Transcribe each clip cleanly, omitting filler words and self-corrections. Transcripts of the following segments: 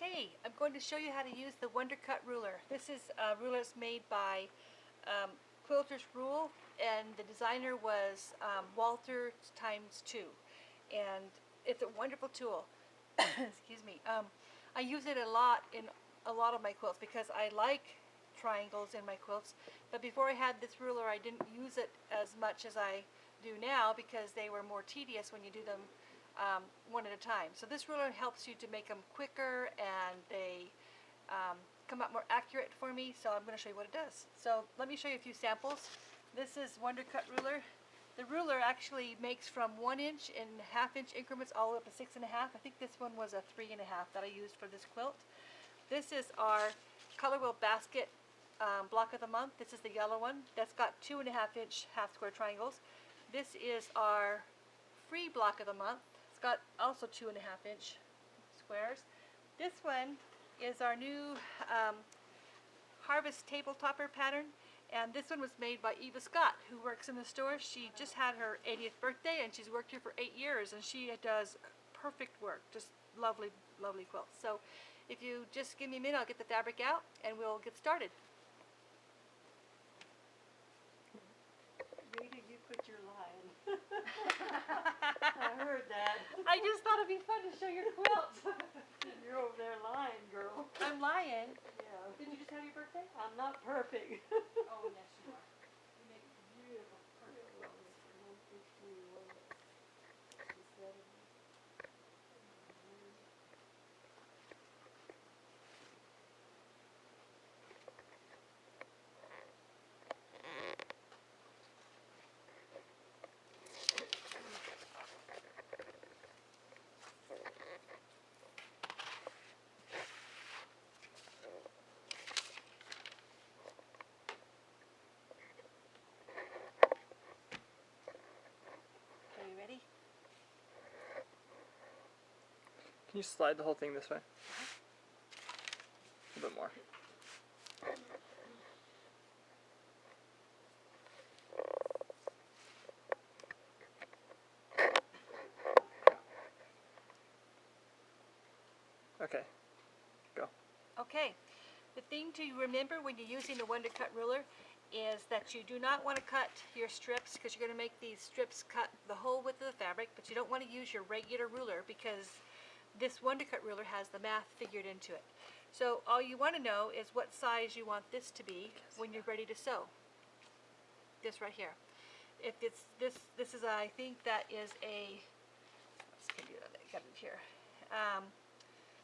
Okay, I'm going to show you how to use the Wonder Cut ruler. This is a ruler that's made by Quilter's Rule, and the designer was Walter times 2. And it's a wonderful tool. Excuse me. I use it a lot in a lot of my quilts because I like triangles in my quilts. But before I had this ruler, I didn't use it as much as I do now because they were more tedious when you do them one at a time. So this ruler helps you to make them quicker, and they come out more accurate for me. So I'm going to show you what it does. So let me show you a few samples. This is Wonder Cut ruler. The ruler actually makes from 1 inch and ½ inch increments all the way up to 6.5. I think this one was a 3.5 that I used for this quilt. This is our Color Wheel Basket block of the month. This is the yellow one. That's got 2.5 inch half square triangles. This is our free block of the month. It's got also 2.5 inch squares. This one is our new Harvest Table Topper pattern. And this one was made by Eva Scott, who works in the store. She just had her 80th birthday, and she's worked here for 8 years, and she does perfect work. Just lovely, lovely quilts. So if you just give me a minute, I'll get the fabric out, and we'll get started. Where did you put your lion? I heard that. I just thought it'd be fun to show your quilts. You're over there lying, girl. I'm lying. Yeah. Didn't you just have your birthday? I'm not perfect. Oh, yes, you are. You make beautiful, perfect quilts. Are you ready? Can you slide the whole thing this way? A little bit more. Okay, go. Okay, the thing to remember when you're using the Wonder Cut ruler is that you do not want to cut your strips, because you're going to make these strips cut the whole width of the fabric, but you don't want to use your regular ruler because this Wonder Cut ruler has the math figured into it. So all you want to know is what size you want this to be when you're ready to sew. This right here. If it's this is I think that is a, let's get it, I got it here.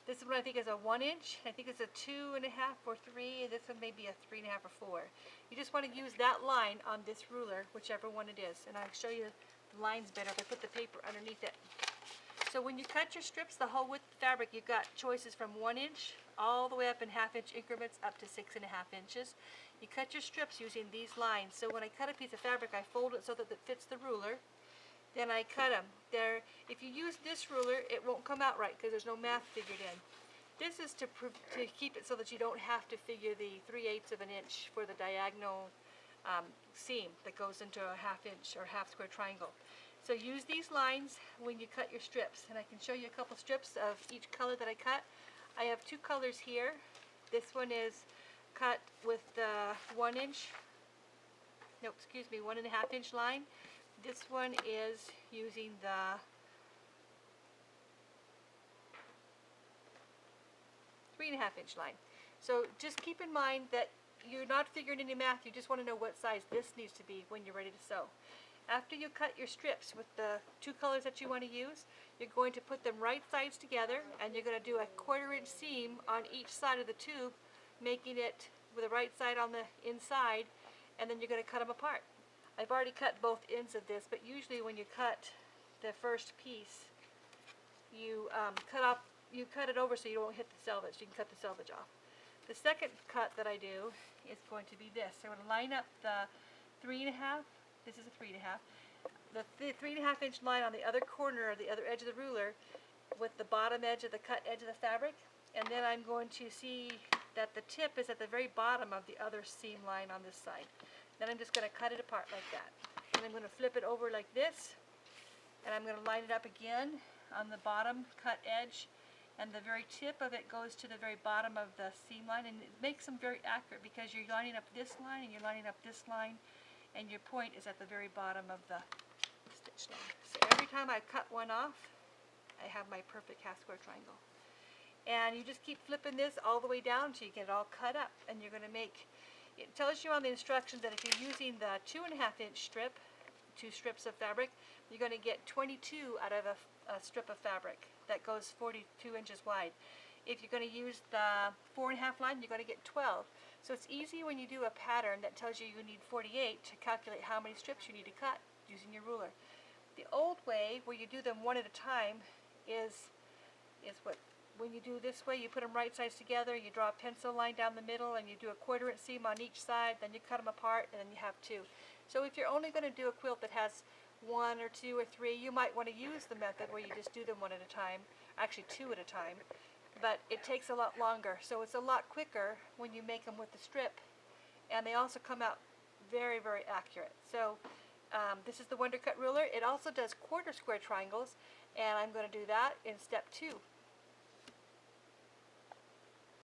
This one I think is a 1 inch. I think it's a 2.5 or 3. This one may be a 3.5 or 4. You just want to use that line on this ruler, whichever one it is. And I'll show you the lines better if I put the paper underneath it. So when you cut your strips, the whole width of the fabric, you've got choices from 1 inch all the way up in ½ inch increments up to 6.5 inches. You cut your strips using these lines. So when I cut a piece of fabric, I fold it so that it fits the ruler. Then I cut them. If you use this ruler, it won't come out right because there's no math figured in. This is to keep it so that you don't have to figure the 3/8 of an inch for the diagonal seam that goes into a ½ inch or half square triangle. So use these lines when you cut your strips. And I can show you a couple strips of each color that I cut. I have 2 colors here. This one is cut with the 1 inch, no, excuse me, 1.5 inch line. This one is using the 3.5 inch line. So just keep in mind that you're not figuring any math, you just want to know what size this needs to be when you're ready to sew. After you cut your strips with the 2 colors that you want to use, you're going to put them right sides together, and you're going to do a 1/4 inch seam on each side of the tube, making it with the right side on the inside, and then you're going to cut them apart. I've already cut both ends of this, but usually when you cut the first piece, you cut it over so you don't hit the selvage. You can cut the selvage off. The second cut that I do is going to be this. So I'm going to line up the 3.5. This is a 3.5. The 3.5 inch line on the other corner or the other edge of the ruler with the bottom edge of the cut edge of the fabric, and then I'm going to see that the tip is at the very bottom of the other seam line on this side. Then I'm just going to cut it apart like that. And I'm going to flip it over like this, and I'm going to line it up again on the bottom cut edge, and the very tip of it goes to the very bottom of the seam line, and it makes them very accurate because you're lining up this line and you're lining up this line, and your point is at the very bottom of the stitch line. So every time I cut one off, I have my perfect half square triangle. And you just keep flipping this all the way down until you get it all cut up, and you're going to make, it tells you on the instructions that if you're using the 2.5-inch strip, 2 strips of fabric, you're going to get 22 out of a strip of fabric that goes 42 inches wide. If you're going to use the 4.5 line, you're going to get 12. So it's easy when you do a pattern that tells you you need 48 to calculate how many strips you need to cut using your ruler. The old way, where you do them one at a time, is when you do this way, you put them right sides together, you draw a pencil line down the middle, and you do a 1/4 inch seam on each side, then you cut them apart, and then you have 2. So if you're only going to do a quilt that has 1 or 2 or 3, you might want to use the method where you just do them one at a time, actually 2 at a time, but it takes a lot longer. So it's a lot quicker when you make them with the strip, and they also come out very, very accurate. So this is the Wonder Cut ruler. It also does 1/4 square triangles, and I'm going to do that in step 2.